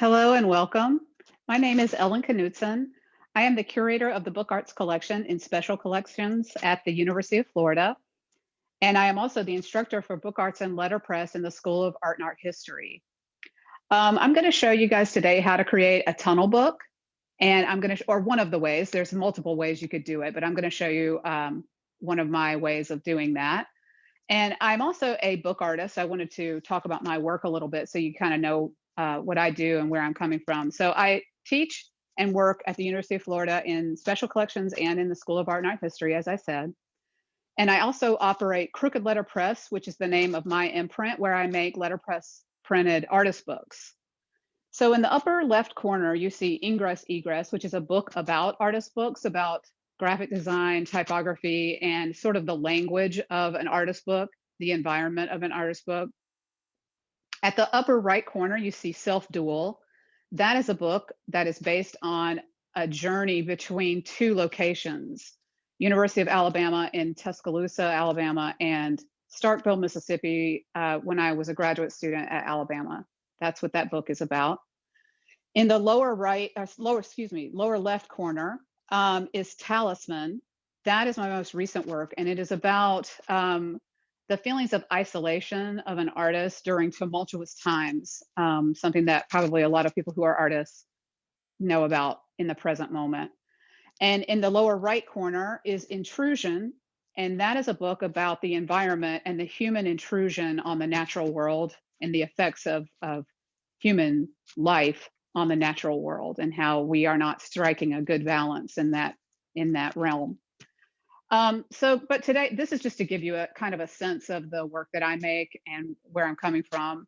Hello and welcome. My name is Ellen Knudson. I am the curator of the Book Arts Collection in Special Collections at the University of Florida, and I am also the instructor for Book Arts and Letterpress in the School of Art and Art History. I'm going to show you guys today how to create a tunnel book, and I'm going to, or one of the ways, there's multiple ways you could do it, but I'm going to show you one of my ways of doing that. And I'm also a book artist. I wanted to talk about my work a little bit so you kind of know what I do and where I'm coming from. So I teach and work at the University of Florida in special collections and in the School of Art and Art History, as I said. And I also operate Crooked Letterpress, which is the name of my imprint, where I make letterpress printed artist books. So in the upper left corner, you see Ingress Egress, which is a book about artist books, about graphic design, typography, and sort of the language of an artist book, the environment of an artist book. At the upper right corner, you see Self Duel. That is a book that is based on a journey between two locations, University of Alabama in Tuscaloosa, Alabama, and Starkville, Mississippi, when I was a graduate student at Alabama. That's what that book is about. In the lower left corner is Talisman. That is my most recent work, and it is about the feelings of isolation of an artist during tumultuous times, something that probably a lot of people who are artists know about in the present moment. And in the lower right corner is Intrusion, and that is a book about the environment and the human intrusion on the natural world and the effects of human life on the natural world and how we are not striking a good balance in that realm. But today, this is just to give you a kind of a sense of the work that I make and where I'm coming from.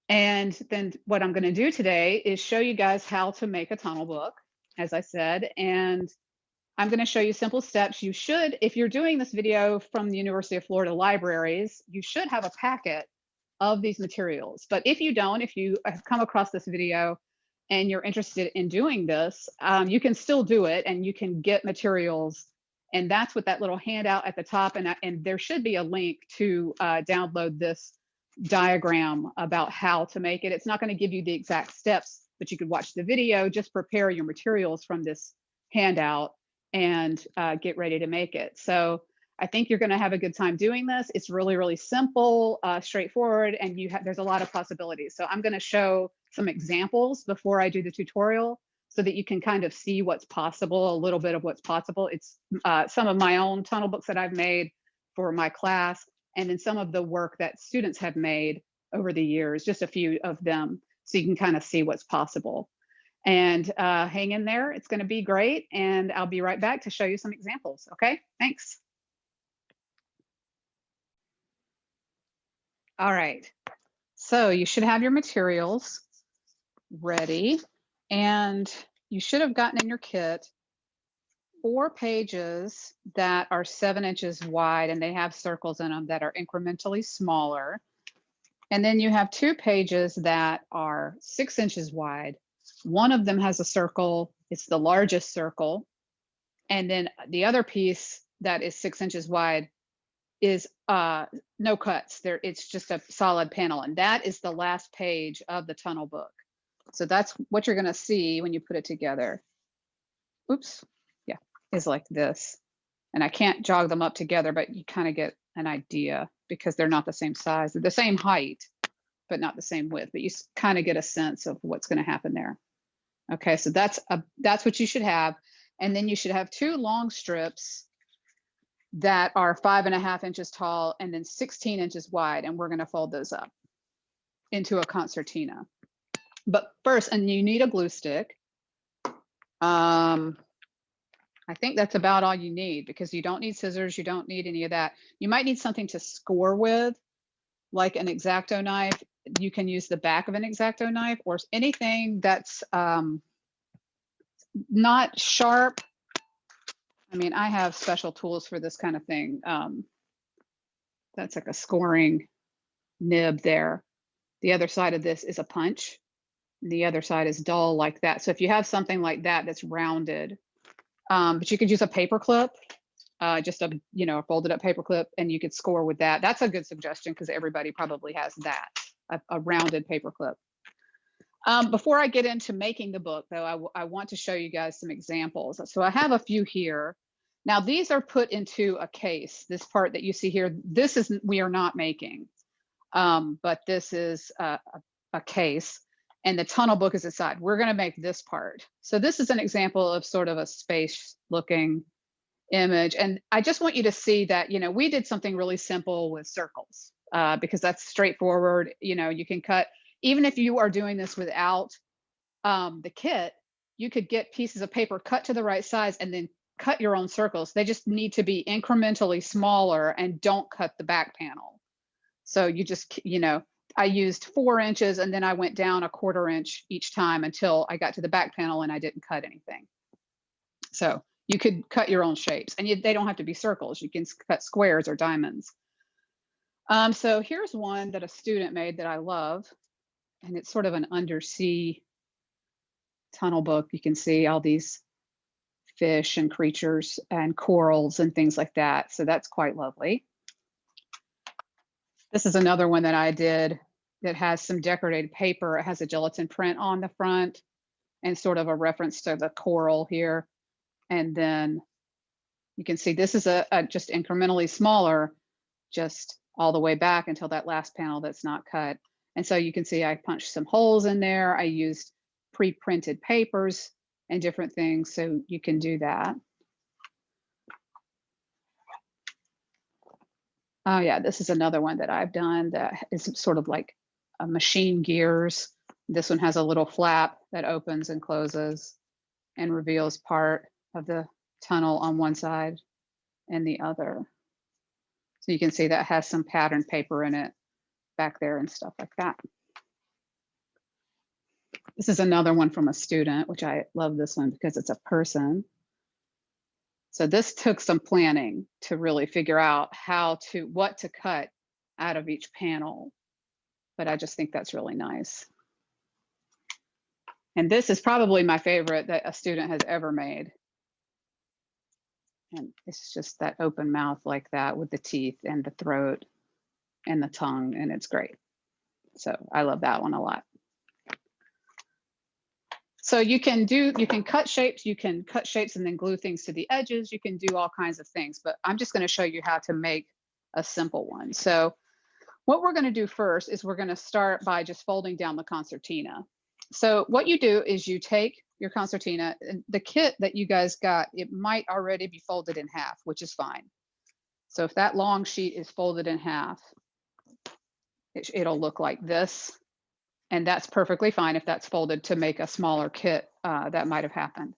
And then what I'm going to do today is show you guys how to make a tunnel book, as I said, and I'm going to show you simple steps. You should, if you're doing this video from the University of Florida libraries, you should have a packet of these materials. But if you don't, if you have come across this video and you're interested in doing this, you can still do it and you can get materials. And that's what that little handout at the top, and there should be a link to download this diagram about how to make it. It's not going to give you the exact steps, but you could watch the video, just prepare your materials from this handout and get ready to make it. So I think you're going to have a good time doing this. It's really, really simple, straightforward, and there's a lot of possibilities. So I'm going to show some examples before I do the tutorial so that you can kind of see what's possible, a little bit of what's possible. It's some of my own tunnel books that I've made for my class, and then some of the work that students have made over the years, just a few of them, so you can kind of see what's possible. And hang in there, it's going to be great, and I'll be right back to show you some examples. Okay, thanks. All right, so you should have your materials ready, and you should have gotten in your kit 4 pages that are 7 inches wide, and they have circles in them that are incrementally smaller. And then you have 2 pages that are 6 inches wide. One of them has a circle, it's the largest circle. And then the other piece that is 6 inches wide is no cuts. It's just a solid panel. And that is the last page of the tunnel book. So that's what you're gonna see when you put it together. Oops, yeah, is like this. And I can't jog them up together, but you kind of get an idea because they're not the same size. They're the same height, but not the same width, but you kind of get a sense of what's going to happen there. Okay, so that's what you should have. And then you should have 2 long strips that are 5.5 inches tall and then 16 inches wide. And we're going to fold those up into a concertina. But first, and you need a glue stick. I think that's about all you need because you don't need scissors. You don't need any of that. You might need something to score with, like an X-Acto knife. You can use the back of an X-Acto knife or anything that's not sharp. I mean, I have special tools for this kind of thing. That's like a scoring nib there. The other side of this is a punch. The other side is dull like that. So if you have something like that that's rounded, but you could use a paper clip, just a folded up paper clip, and you could score with that. That's a good suggestion because everybody probably has that, a rounded paper clip. Before I get into making the book, though, I want to show you guys some examples. So I have a few here. Now, these are put into a case. This part that you see here, this is, we are not making, but this is a case, and the tunnel book is inside. We're going to make this part. So this is an example of sort of a space looking image. And I just want you to see that, you know, we did something really simple with circles because that's straightforward. You know, you can cut, even if you are doing this without the kit, you could get pieces of paper cut to the right size and then cut your own circles. They just need to be incrementally smaller and don't cut the back panel. So you just, you know, I used 4 inches and then I went down 1/4 inch each time until I got to the back panel and I didn't cut anything. So you could cut your own shapes, and they don't have to be circles. You can cut squares or diamonds. So here's one that a student made that I love, and it's sort of an undersea tunnel book. You can see all these fish and creatures and corals and things like that. So that's quite lovely. This is another one that I did that has some decorated paper. It has a gelatin print on the front and sort of a reference to the coral here. And then you can see this is a just incrementally smaller, just all the way back until that last panel that's not cut. And so you can see I punched some holes in there. I used pre-printed papers and different things, so you can do that. Oh yeah, this is another one that I've done that is sort of like a machine gears. This one has a little flap that opens and closes and reveals part of the tunnel on one side and the other. So you can see that has some patterned paper in it back there and stuff like that. This is another one from a student, which I love this one because it's a person. So this took some planning to really figure out what to cut out of each panel. But I just think that's really nice. And this is probably my favorite that a student has ever made. And it's just that open mouth like that with the teeth and the throat and the tongue, and it's great. So I love that one a lot. So you can cut shapes, and then glue things to the edges. You can do all kinds of things, but I'm just going to show you how to make a simple one. So what we're going to do first is we're going to start by just folding down the concertina. So what you do is you take your concertina, and the kit that you guys got, it might already be folded in half, which is fine. So if that long sheet is folded in half, it'll look like this. And that's perfectly fine if that's folded to make a smaller kit. That might have happened.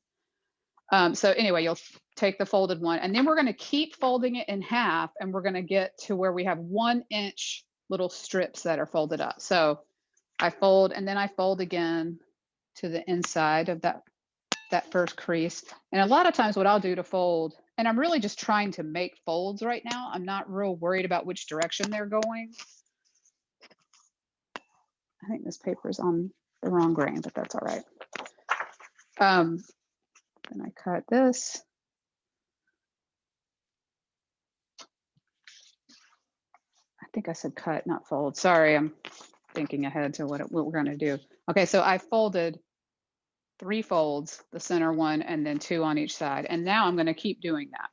So anyway, you'll take the folded one, and then we're going to keep folding it in half, and we're going to get to where we have 1 inch little strips that are folded up. So I fold, and then I fold again to the inside of that first crease. And a lot of times what I'll do to fold, and I'm really just trying to make folds right now. I'm not real worried about which direction they're going. I think this paper is on the wrong grain, but that's all right. Then I cut this. I think I said cut, not fold. Sorry, I'm thinking ahead to what we're going to do. Okay, so I folded 3 folds, the center one, and then 2 on each side. And now I'm going to keep doing that.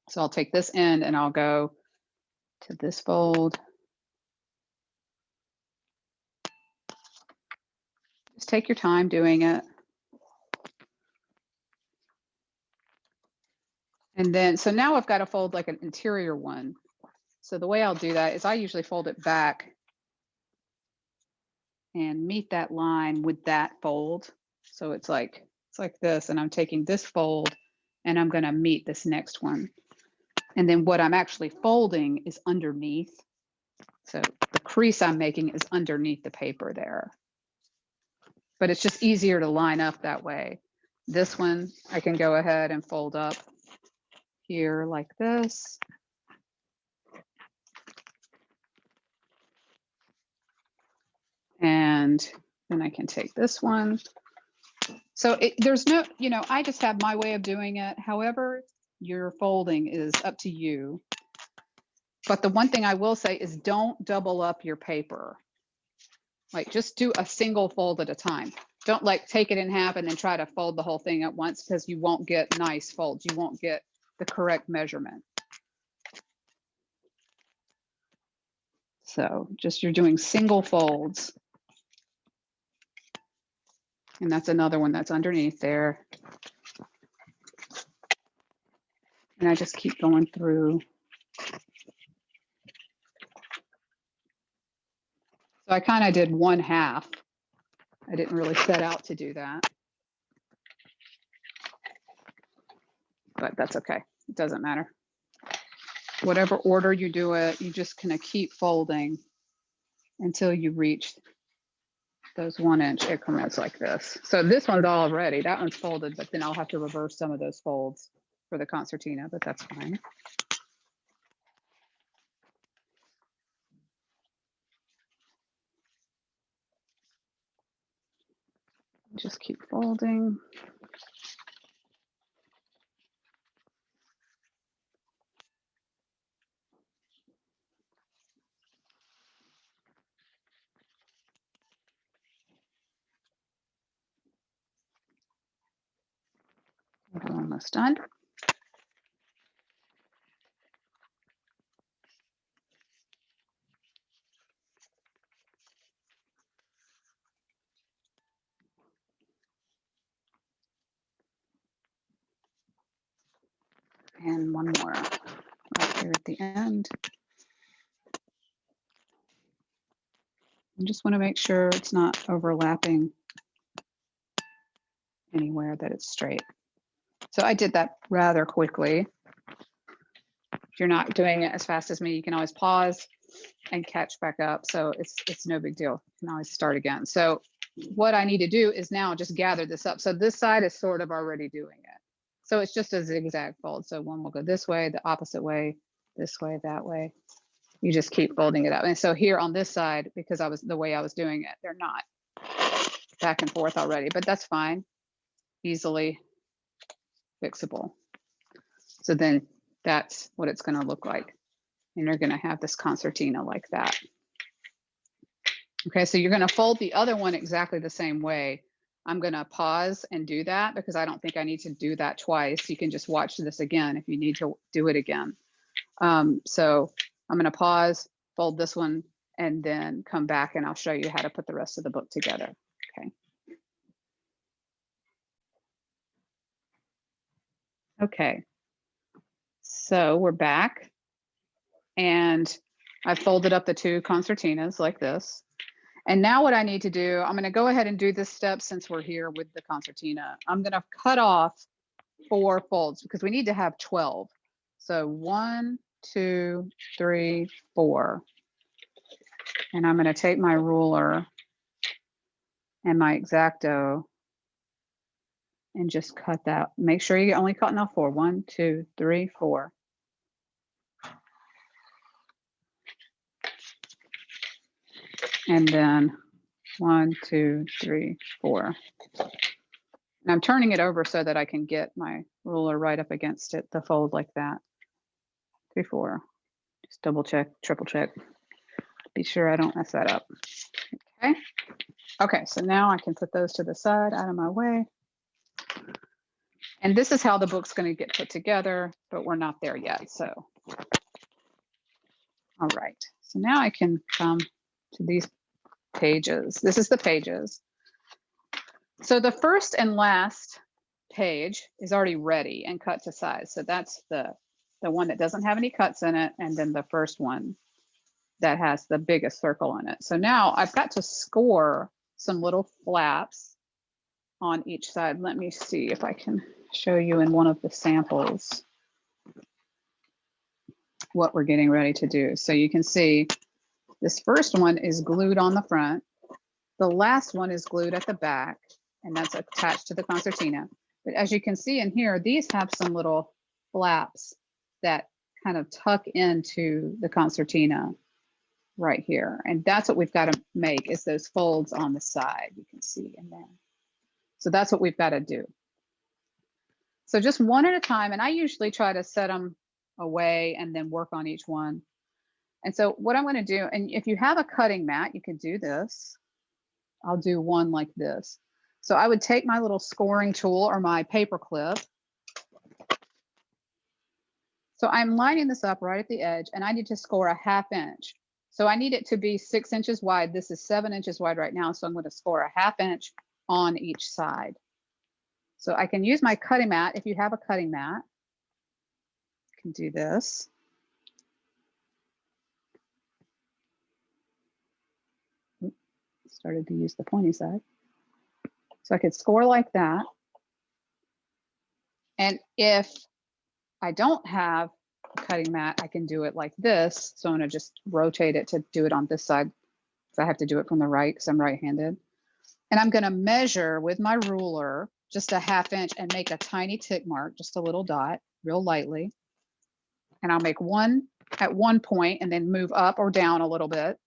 So I'll take this end and I'll go to this fold. Just take your time doing it. And then, so now I've got to fold like an interior one. So the way I'll do that is I usually fold it back and meet that line with that fold. So it's like this, and I'm taking this fold and I'm going to meet this next one. And then what I'm actually folding is underneath. So the crease I'm making is underneath the paper there. But it's just easier to line up that way. This one, I can go ahead and fold up here like this. And then I can take this one. So there's no, you know, I just have my way of doing it. However, your folding is up to you. But the one thing I will say is don't double up your paper. Like just do a single fold at a time. Don't like take it in half and then try to fold the whole thing at once, because you won't get nice folds. You won't get the correct measurement. So just you're doing single folds. And that's another one that's underneath there. And I just keep going through. So I kind of did 1/2. I didn't really set out to do that. But that's okay. It doesn't matter. Whatever order you do it, you just kind of keep folding until you reach those 1-inch increments like this. So this one's all ready. That one's folded, but then I'll have to reverse some of those folds for the concertina, but that's fine. Just keep folding. We're almost done. And one more right here at the end. You just want to make sure it's not overlapping anywhere, that it's straight. So I did that rather quickly. If you're not doing it as fast as me, you can always pause and catch back up. So it's no big deal. You can always start again. So what I need to do is now just gather this up. So this side is sort of already doing it. So it's just a zigzag fold. So one will go this way, the opposite way, this way, that way. You just keep folding it up. And so here on this side, because I was the way I was doing it, they're not back and forth already, but that's fine. Easily fixable. So then that's what it's going to look like. And you're going to have this concertina like that. Okay, so you're going to fold the other one exactly the same way. I'm going to pause and do that because I don't think I need to do that twice. You can just watch this again if you need to do it again. So I'm going to pause, fold this one, and then come back and I'll show you how to put the rest of the book together. Okay. Okay. So we're back and I've folded up the two concertinas like this. And now what I need to do, I'm going to go ahead and do this step since we're here with the concertina. I'm going to cut off 4 folds because we need to have 12. So 1, 2, 3, 4. And I'm going to take my ruler and my X-Acto and just cut that. Make sure you only cut off 4. 1, 2, 3, 4. And then 1, 2, 3, 4. And I'm turning it over so that I can get my ruler right up against it, the fold like that. 3, 4. Just double check, triple check. Be sure I don't mess that up. Okay. Okay, so now I can put those to the side, out of my way. And this is how the book's going to get put together, but we're not there yet. So, all right. So now I can come to these pages. This is the pages. So the first and last page is already ready and cut to size. So that's the one that doesn't have any cuts in it, and then the first one that has the biggest circle in it. So now I've got to score some little flaps on each side. Let me see if I can show you in one of the samples what we're getting ready to do. So you can see this first one is glued on the front. The last one is glued at the back, and that's attached to the concertina. But as you can see in here, these have some little flaps that kind of tuck into the concertina right here. And that's what we've got to make, is those folds on the side, you can see in there. So that's what we've got to do. So just one at a time, and I usually try to set them away and then work on each one. And so what I'm going to do, and if you have a cutting mat, you can do this. I'll do one like this. So I would take my little scoring tool or my paper clip. So I'm lining this up right at the edge, and I need to score a 1/2 inch. So I need it to be 6 inches wide. This is 7 inches wide right now, so I'm going to score a 1/2 inch on each side. So I can use my cutting mat. If you have a cutting mat, you can do this. Started to use the pointy side. So I could score like that. And if I don't have a cutting mat, I can do it like this. So I'm going to just rotate it to do it on this side. So I have to do it from the right because I'm right-handed. And I'm going to measure with my ruler just a 1/2 inch and make a tiny tick mark, just a little dot, real lightly. And I'll make one at one point and then move up or down a little bit.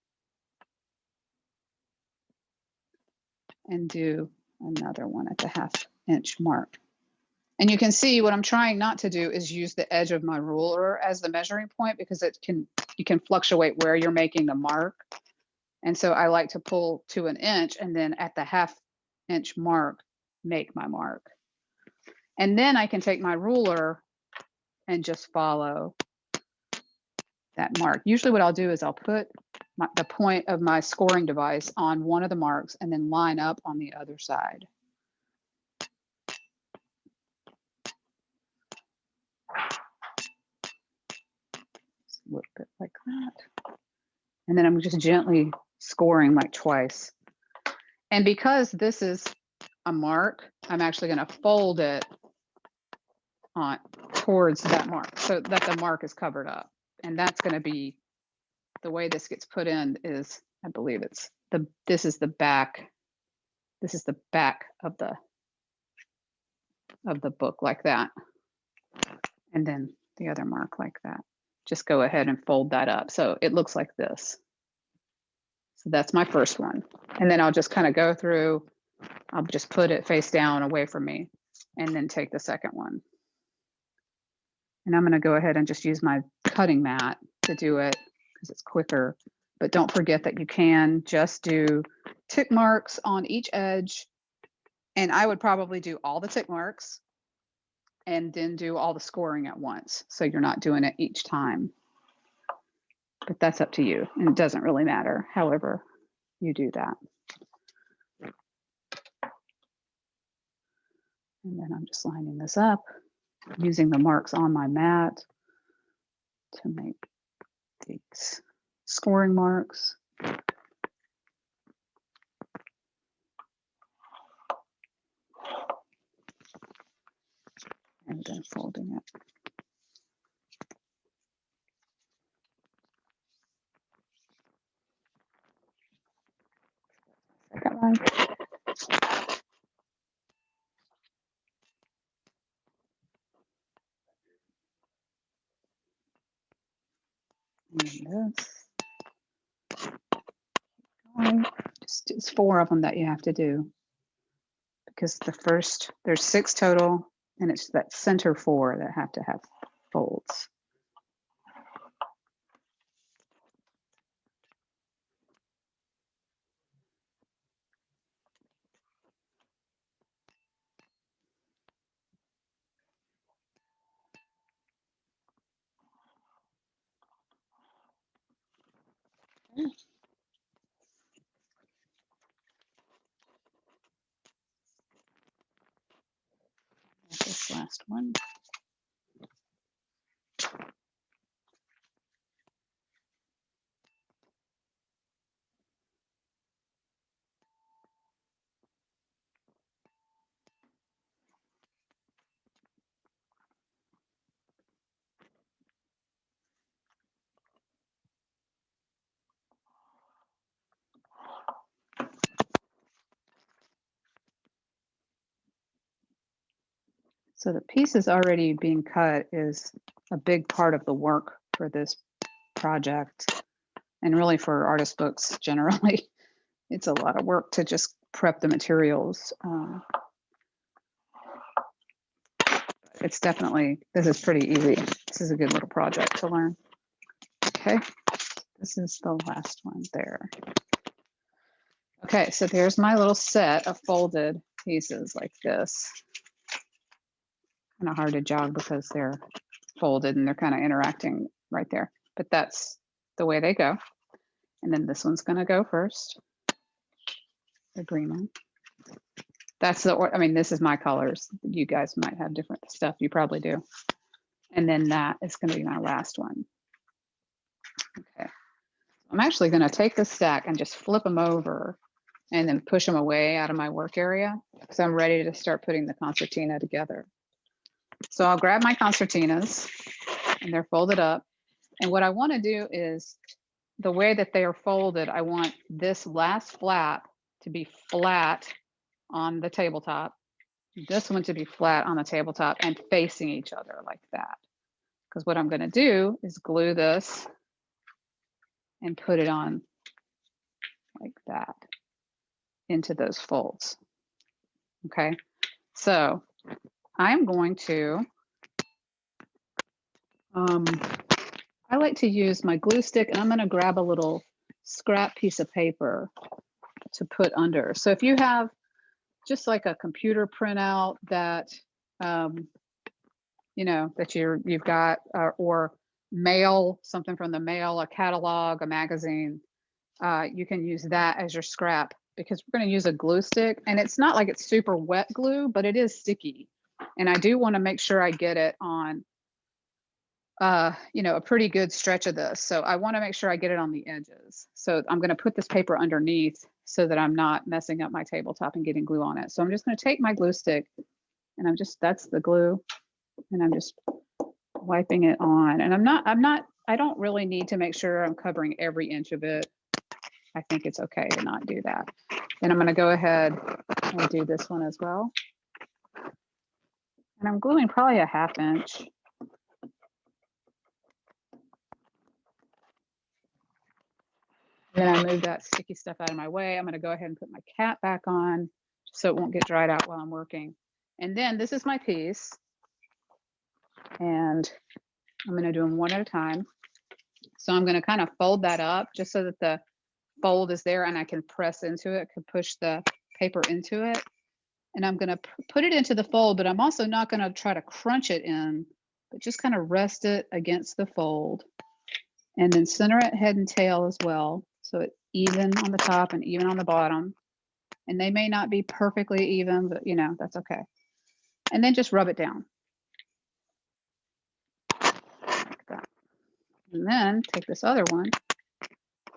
And do another one at the 1/2 inch mark. And you can see what I'm trying not to do is use the edge of my ruler as the measuring point, because you can fluctuate where you're making the mark. And so I like to pull to 1 inch and then at the 1/2 inch mark, make my mark. And then I can take my ruler and just follow that mark. Usually what I'll do is I'll put the point of my scoring device on one of the marks and then line up on the other side. A little bit like that. And then I'm just gently scoring like twice. And because this is a mark, I'm actually going to fold it on towards that mark so that the mark is covered up. And that's going to be the way this gets put in is, I believe it's this is the back. This is the back of the book like that. And then the other mark like that. Just go ahead and fold that up. So it looks like this. So that's my first one. And then I'll just kind of go through, I'll just put it face down away from me and then take the second one. And I'm going to go ahead and just use my cutting mat to do it because it's quicker. But don't forget that you can just do tick marks on each edge. And I would probably do all the tick marks and then do all the scoring at once. So you're not doing it each time. But that's up to you. And it doesn't really matter, however you do that. And then I'm just lining this up, using the marks on my mat to make these scoring marks. And then folding it. Second one. And this. Just it's 4 of them that you have to do. Because the first, there's 6 total, and it's that center 4 that have to have folds. This last one. So the pieces already being cut is a big part of the work for this project, and really for artist books generally. It's a lot of work to just prep the materials. It's definitely, this is pretty easy. This is a good little project to learn. Okay, this is the last one there. Okay, so there's my little set of folded pieces like this. Kind of hard to jog because they're folded and they're kind of interacting right there, but that's the way they go. And then this one's going to go first, the green one. That's the, I mean, this is my colors. You guys might have different stuff. You probably do. And then that is going to be my last one. Okay. I'm actually going to take the stack and just flip them over and then push them away out of my work area because I'm ready to start putting the concertina together. So I'll grab my concertinas and they're folded up. And what I want to do is the way that they are folded, I want this last flap to be flat on the tabletop, this one to be flat on the tabletop and facing each other like that. Because what I'm going to do is glue this and put it on like that into those folds. Okay, so I'm going to, I like to use my glue stick and I'm going to grab a little scrap piece of paper to put under. So if you have just like a computer printout that, you know, that you've got, or mail, something from the mail, a catalog, a magazine, you can use that as your scrap because we're going to use a glue stick and it's not like it's super wet glue, but it is sticky. And I do want to make sure I get it on, you know, a pretty good stretch of this. So I want to make sure I get it on the edges. So I'm going to put this paper underneath so that I'm not messing up my tabletop and getting glue on it. So I'm just going to take my glue stick and I'm just, that's the glue. And I'm just wiping it on. And I don't really need to make sure I'm covering every inch of it. I think it's okay to not do that. And I'm going to go ahead and do this one as well. And I'm gluing probably a 1/2 inch. Then I move that sticky stuff out of my way. I'm going to go ahead and put my cap back on so it won't get dried out while I'm working. And then this is my piece. And I'm going to do them one at a time. So I'm going to kind of fold that up just so that the fold is there and I can press into it, can push the paper into it. And I'm going to put it into the fold, but I'm also not going to try to crunch it in, but just kind of rest it against the fold. And then center it head and tail as well. So it's even on the top and even on the bottom. And they may not be perfectly even, but you know, that's okay. And then just rub it down. Like that. And then take this other one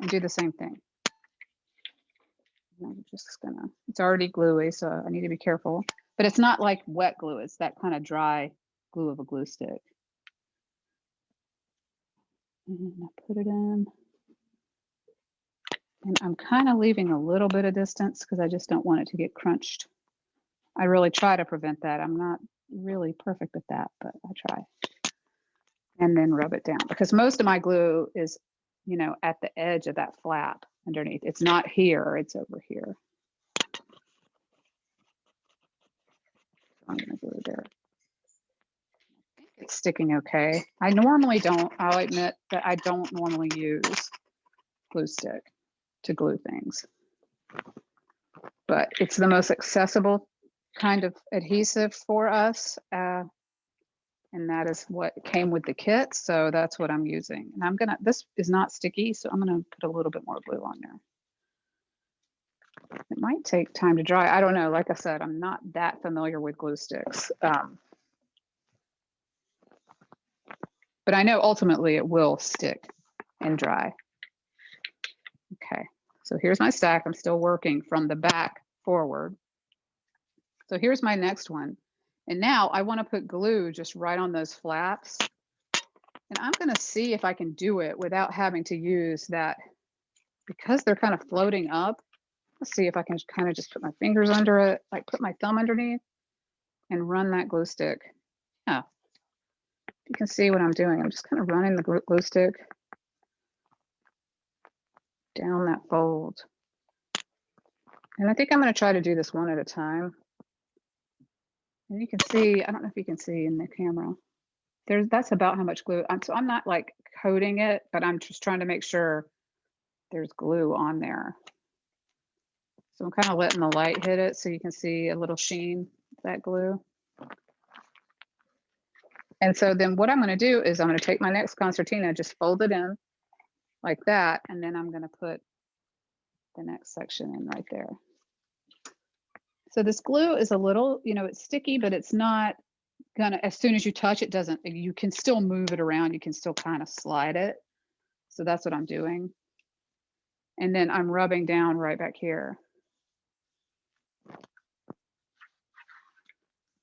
and do the same thing. I'm just gonna, it's already gluey, so I need to be careful. But it's not like wet glue, it's that kind of dry glue of a glue stick. And I put it in. And I'm kind of leaving a little bit of distance because I just don't want it to get crunched. I really try to prevent that. I'm not really perfect at that, but I try. And then rub it down because most of my glue is, you know, at the edge of that flap underneath. It's not here, it's over here. I'm gonna glue there. I think it's sticking okay. I normally don't, I'll admit that I don't normally use glue stick to glue things, but it's the most accessible kind of adhesive for us. And that is what came with the kit. So that's what I'm using. And I'm gonna, this is not sticky, so I'm gonna put a little bit more glue on there. It might take time to dry. I don't know. Like I said, I'm not that familiar with glue sticks. But I know ultimately it will stick and dry. Okay, so here's my stack. I'm still working from the back forward. So here's my next one. And now I want to put glue just right on those flaps. And I'm going to see if I can do it without having to use that, because they're kind of floating up. Let's see if I can kind of just put my fingers under it, like put my thumb underneath and run that glue stick. Yeah, you can see what I'm doing. I'm just kind of running the glue stick down that fold. And I think I'm going to try to do this one at a time. And you can see, I don't know if you can see in the camera, that's about how much glue. So I'm not like coating it, but I'm just trying to make sure there's glue on there. So I'm kind of letting the light hit it so you can see a little sheen of that glue. And so then what I'm going to do is I'm going to take my next concertina, just fold it in like that, and then I'm going to put the next section in right there. So this glue is a little, it's sticky, but it's not gonna, as soon as you touch it, you can still move it around. You can still kind of slide it. So that's what I'm doing. And then I'm rubbing down right back here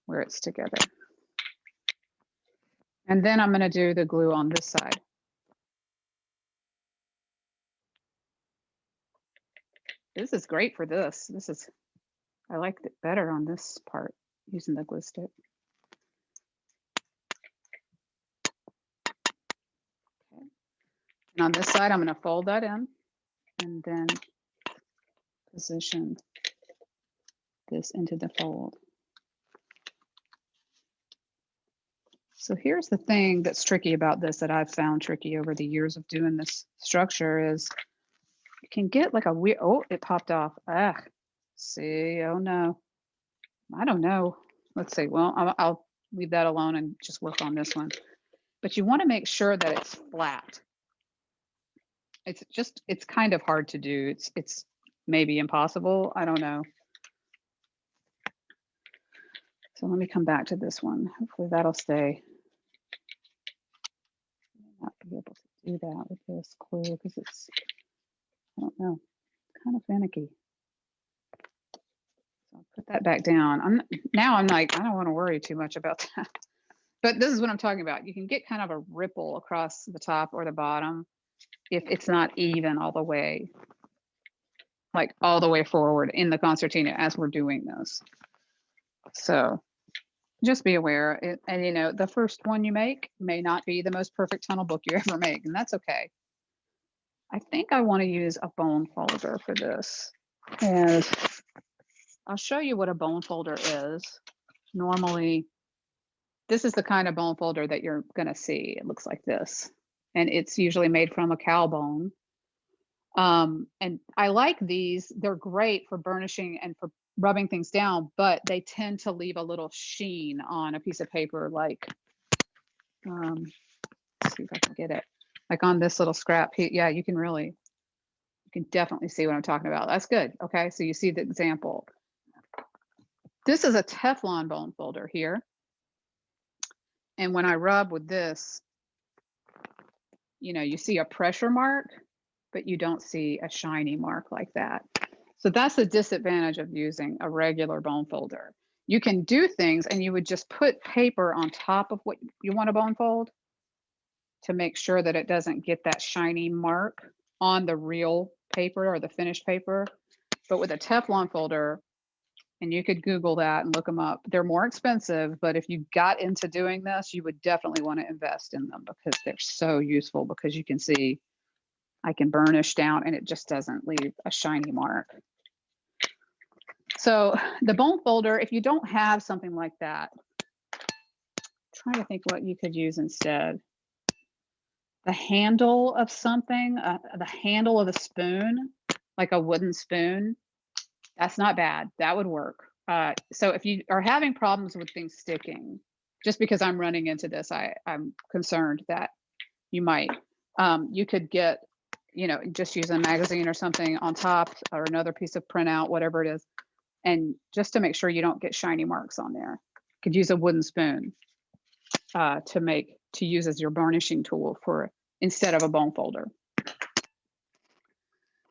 where it's together. And then I'm gonna do the glue on this side. This is great for this. I liked it better on this part using the glue stick. Okay. And on this side, I'm going to fold that in and then position this into the fold. So here's the thing that's tricky about this that I've found tricky over the years of doing this structure is you can get like a weird, oh, it popped off. Ah, see, oh no. I don't know. Let's see. Well, I'll leave that alone and just work on this one. But you want to make sure that it's flat. It's kind of hard to do. It's maybe impossible. I don't know. So let me come back to this one. Hopefully that'll stay. I may not be able to do that with this glue because it's, I don't know, kind of finicky. So I'll put that back down. I'm like, I don't want to worry too much about that. But this is what I'm talking about. You can get kind of a ripple across the top or the bottom if it's not even all the way, like all the way forward in the concertina as we're doing this. So just be aware. And the first one you make may not be the most perfect tunnel book you ever make, and that's okay. I think I want to use a bone folder for this. And I'll show you what a bone folder is. Normally, this is the kind of bone folder that you're going to see. It looks like this. And it's usually made from a cow bone. And I like these. They're great for burnishing and for rubbing things down, but they tend to leave a little sheen on a piece of paper, like, let's see if I can get it. Like on this little scrap. Yeah, you can definitely see what I'm talking about. That's good. Okay, so you see the example. This is a Teflon bone folder here. And when I rub with this, you see a pressure mark, but you don't see a shiny mark like that. So that's the disadvantage of using a regular bone folder. You can do things and you would just put paper on top of what you want to bone fold to make sure that it doesn't get that shiny mark on the real paper or the finished paper. But with a Teflon folder, and you could Google that and look them up, they're more expensive, but if you got into doing this, you would definitely want to invest in them because they're so useful, because you can see I can burnish down and it just doesn't leave a shiny mark. So the bone folder, if you don't have something like that, I'm trying to think what you could use instead. The handle of something, the handle of a spoon, like a wooden spoon, that's not bad. That would work. So if you are having problems with things sticking, just because I'm running into this, I'm concerned that you might, you could get, just use a magazine or something on top, or another piece of printout, whatever it is. And just to make sure you don't get shiny marks on there, you could use a wooden spoon to use as your burnishing tool instead of a bone folder.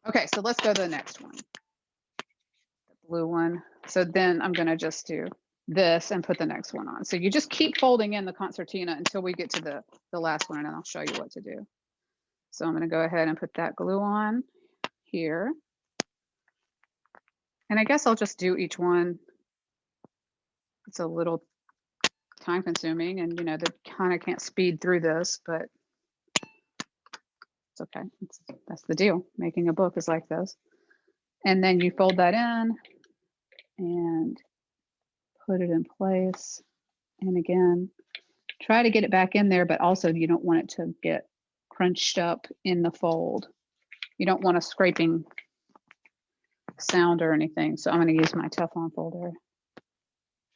Okay, so let's go to the next one, the blue one. So then I'm going to just do this and put the next one on. So you just keep folding in the concertina until we get to the last one, and I'll show you what to do. So I'm going to go ahead and put that glue on here. And I guess I'll just do each one. It's a little time consuming, and they kind of can't speed through this, but it's okay. That's the deal. Making a book is like this. And then you fold that in and put it in place. And again, try to get it back in there, but also you don't want it to get crunched up in the fold. You don't want a scraping sound or anything. So I'm going to use my Teflon folder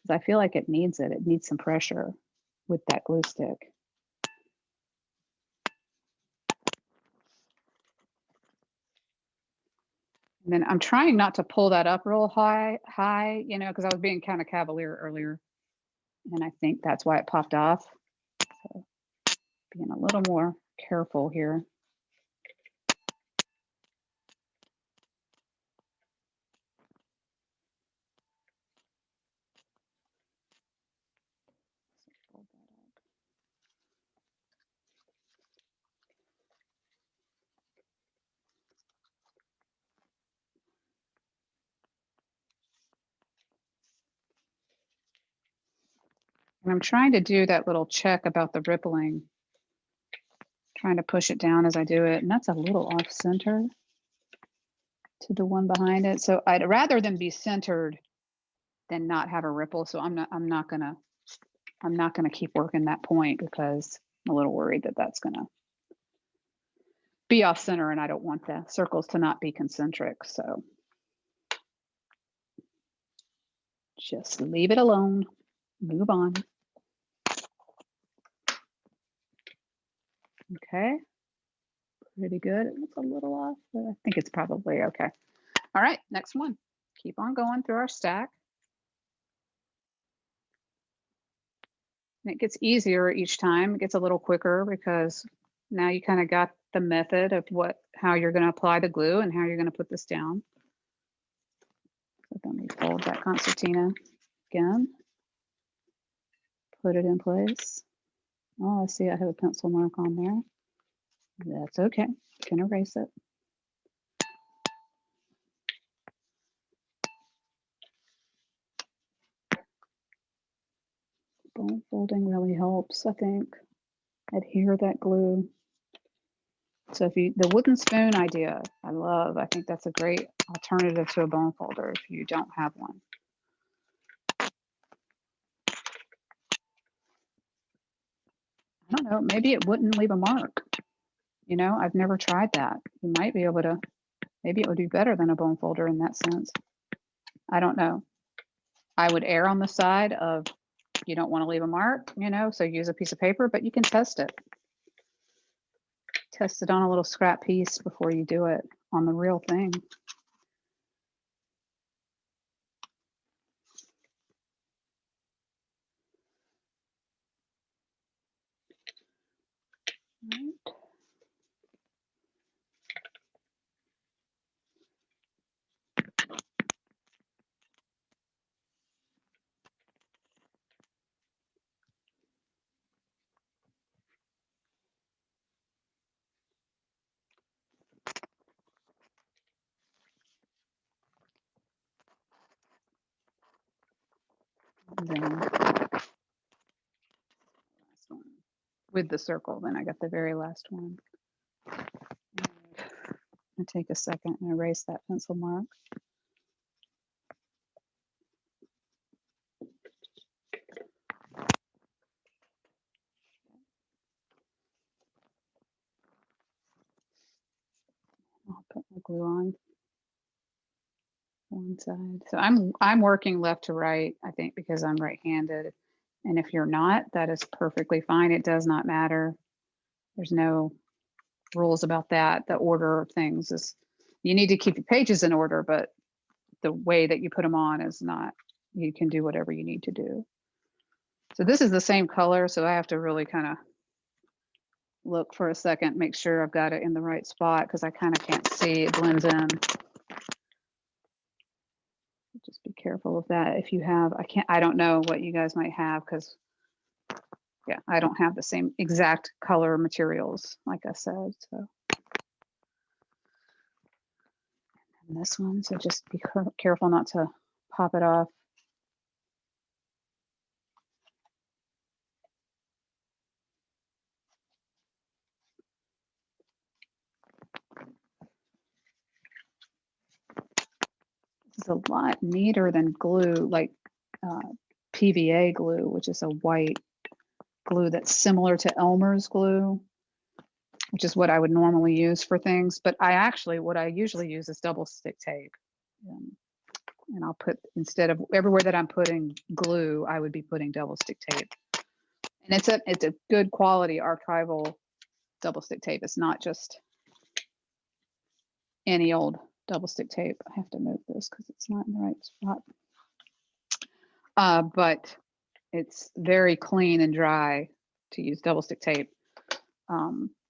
because I feel like it needs it. It needs some pressure with that glue stick. And then I'm trying not to pull that up real high, you know, because I was being kind of cavalier earlier. And I think that's why it popped off. So being a little more careful here. And I'm trying to do that little check about the rippling, trying to push it down as I do it. And that's a little off center to the one behind it. So I'd rather than be centered than not have a ripple. So I'm not gonna keep working that point because I'm a little worried that that's gonna be off center and I don't want the circles to not be concentric. So just leave it alone, move on. Okay, pretty good. It looks a little off, but I think it's probably okay. All right, next one. Keep on going through our stack. And it gets easier each time. It gets a little quicker because now you kind of got the method of how you're going to apply the glue and how you're going to put this down. So then we fold that concertina again, put it in place. Oh, I see I have a pencil mark on there. That's okay. You can erase it. Bone folding really helps, I think. Adhere that glue. So if the wooden spoon idea, I love. I think that's a great alternative to a bone folder if you don't have one. I don't know, maybe it wouldn't leave a mark. You know, I've never tried that. You might be able to, maybe it would be better than a bone folder in that sense. I don't know. I would err on the side of you don't want to leave a mark, you know, so use a piece of paper, but you can test it. Test it on a little scrap piece before you do it on the real thing. Right. And then last one. With the circle, then I got the very last one. And take a second and erase that pencil mark. I'll put my glue on one side. So I'm working left to right, I think, because I'm right-handed. And if you're not, that is perfectly fine. It does not matter. There's no rules about that. The order of things is, you need to keep your pages in order, but the way that you put them on is not, you can do whatever you need to do. So this is the same color, so I have to really kind of look for a second, make sure I've got it in the right spot because I kind of can't see, it blends in. Just be careful of that. If you have, I don't know what you guys might have because yeah, I don't have the same exact color materials, like I said, so. And this one, so just be careful not to pop it off. This is a lot neater than glue, like PVA glue, which is a white glue that's similar to Elmer's glue, which is what I would normally use for things. But what I usually use is double stick tape. And I'll put, instead of everywhere that I'm putting glue, I would be putting double stick tape. And it's a good quality archival double stick tape. It's not just any old double stick tape. I have to move this because it's not in the right spot. But it's very clean and dry to use double stick tape.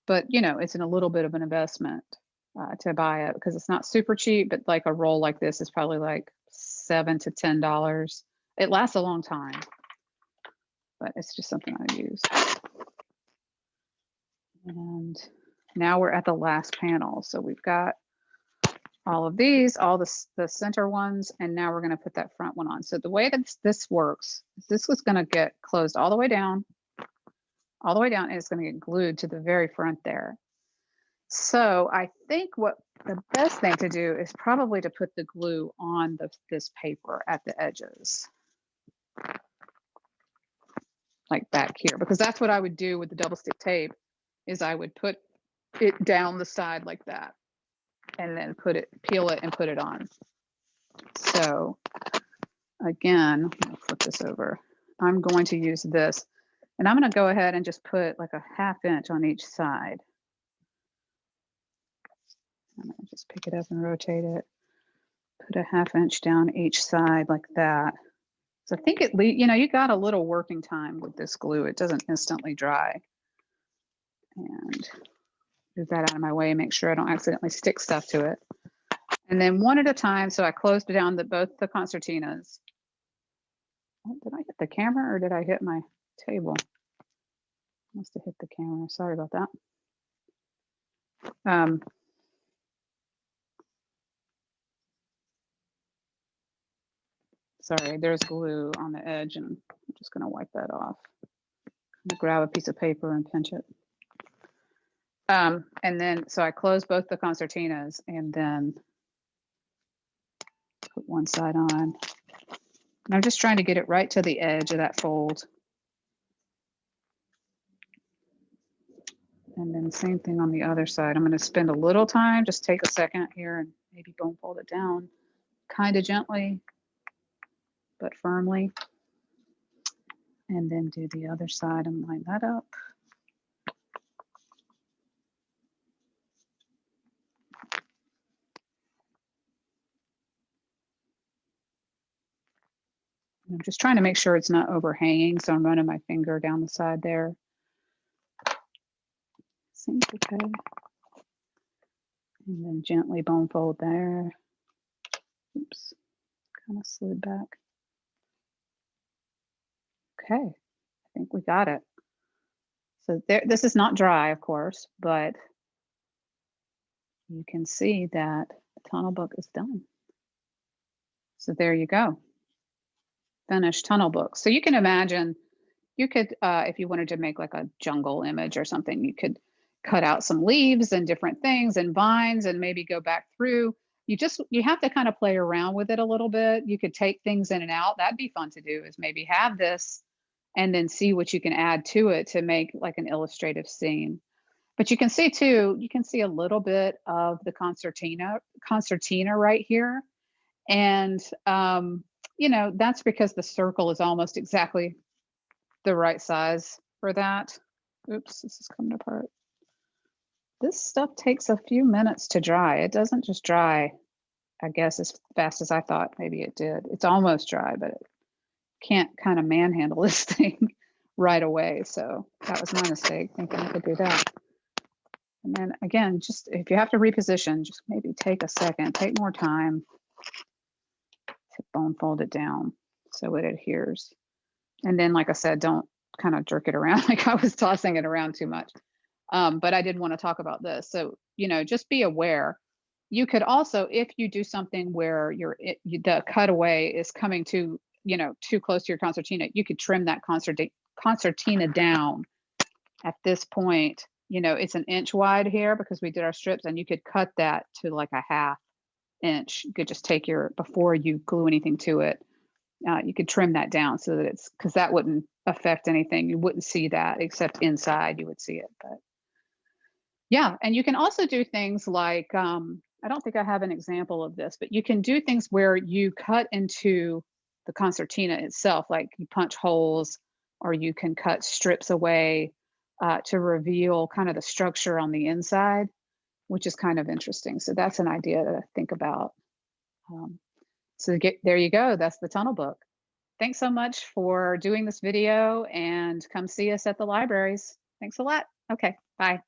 But you know, it's in a little bit of an investment to buy it because it's not super cheap, but like a roll like this is probably like $7 to $10. It lasts a long time, but it's just something I use. And now we're at the last panel. So we've got all of these, all the center ones, and now we're going to put that front one on. So the way that this works, this was going to get closed all the way down, and it's going to get glued to the very front there. So I think what the best thing to do is probably to put the glue on this paper at the edges, like back here, because that's what I would do with the double stick tape, is I would put it down the side like that, and then peel it and put it on. So again, I'll flip this over. I'm going to use this, and I'm going to go ahead and just put like a 1/2 inch on each side. I'm going to just pick it up and rotate it. Put a 1/2 inch down each side like that. So I think you know, you got a little working time with this glue. It doesn't instantly dry. And move that out of my way, make sure I don't accidentally stick stuff to it. And then one at a time. So I closed down both the concertinas. Oh, did I hit the camera or did I hit my table? Must have hit the camera. Sorry about that. Sorry, there's glue on the edge, and I'm just going to wipe that off. I'm going to grab a piece of paper and pinch it. And then, so I closed both the concertinas and then put one side on. And I'm just trying to get it right to the edge of that fold. And then same thing on the other side. I'm going to spend a little time, just take a second here and maybe bone fold it down kind of gently, but firmly. And then do the other side and line that up. I'm just trying to make sure it's not overhanging, so I'm running my finger down the side there. Seems okay. And then gently bone fold there. Oops, kind of slid back. Okay, I think we got it. So there, this is not dry, of course, but you can see that the tunnel book is done. So there you go. Finished tunnel book. So you can imagine, you could, if you wanted to make like a jungle image or something, you could cut out some leaves and different things and vines and maybe go back through. You have to kind of play around with it a little bit. You could take things in and out. That'd be fun to do, is maybe have this and then see what you can add to it to make like an illustrative scene. But you can see too, you can see a little bit of the concertina right here. And, you know, that's because the circle is almost exactly the right size for that. Oops, this is coming apart. This stuff takes a few minutes to dry. It doesn't just dry, I guess, as fast as I thought maybe it did. It's almost dry, but it can't kind of manhandle this thing right away. So that was my mistake, thinking I could do that. And then again, just if you have to reposition, just maybe take a second, take more time to bone fold it down so it adheres. And then, like I said, don't kind of jerk it around like I was tossing it around too much. But I did want to talk about this. So, you know, just be aware. You could also, if you do something where the cutaway is coming to, you know, too close to your concertina, you could trim that concertina down at this point. You know, it's an inch wide here because we did our strips, and you could cut that to like a 1/2 inch. You could just take before you glue anything to it, you could trim that down so that because that wouldn't affect anything. You wouldn't see that, except inside you would see it. But yeah, and you can also do things like I don't think I have an example of this, but you can do things where you cut into the concertina itself, like you punch holes or you can cut strips away to reveal kind of the structure on the inside, which is kind of interesting. So that's an idea to think about. Um, there you go. That's the tunnel book. Thanks so much for doing this video and come see us at the libraries. Thanks a lot. Okay, bye.